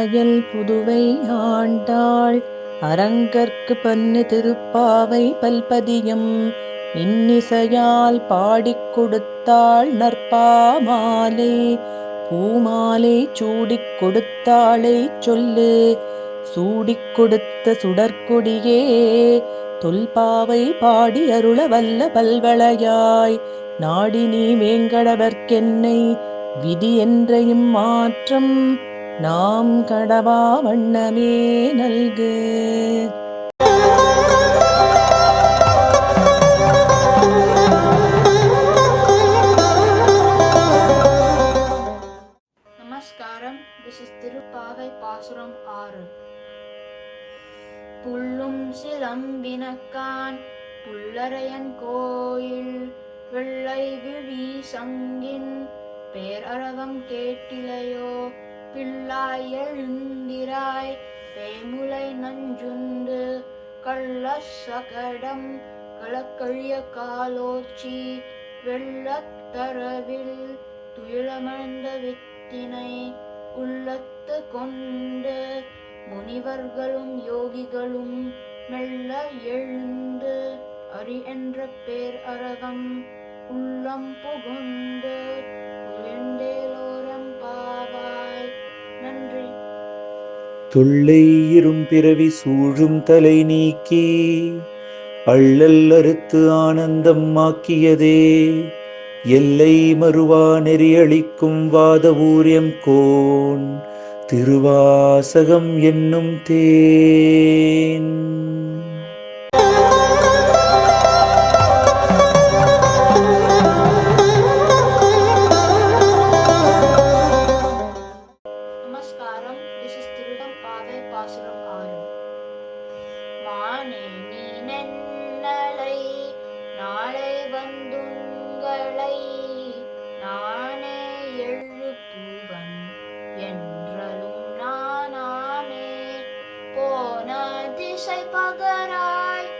காயல் புதுவை ஆண்டாள் அரங்கற்கு பன்னு திருப்பாவை பல்பதியம் இன்னிசையால் பாடிக் கொடுத்தாள் நற்பாமாலை பூமாலை சூடிக் கொடுத்தாளை சொல்லு சூடிக் கொடுத்த சுடற்கொடியே தொல்பாவை பாடி அருள வல்ல பல்வளையாய் நாடி நீ வேங்கடவர்க்கென்னை விதி என்ற இம்மாற்றம் நாம் கடவா வண்ணமே நல்கு. நமஸ்காரம். This is திருப்பாவை பாசுரம் 6. புள்ளும் சிலம்பினக்கான் புல்லரையன் கோயில் வெள்ளை விழி சங்கின் பேரரவம் கேட்டிலையோ பிள்ளாய் எழுந்திராய் பேமுலை நஞ்சுண்டு கள்ள சகடம் களக்கழிய காலோச்சி வெள்ளத்தரவில் துயிலமர்ந்த வித்தினை உள்ளத்து கொண்டு முனிவர்களும் யோகிகளும் மெல்ல எழுந்து அரி என்ற பேர் அரவம் உள்ளம் புகுந்து உயர்ந்தேலோரம் பாவாய். நன்றி. தொல்லை இரும்பிறவி சூழும் தலை நீக்கி அள்ளல் அறுத்து ஆனந்தம் ஆக்கியதே எல்லை மறுவா நெறியளிக்கும் வாத ஊரியம் கோன் திருவாசகம் என்னும் தேன். நமஸ்காரம். This is திருப்பாவை பாசுரம் 6. மானே நீ நென்னலை நாளை வந்துங்களை நானே எழுப்புவன் என்றலும் நானாமே போன திசை பகராய்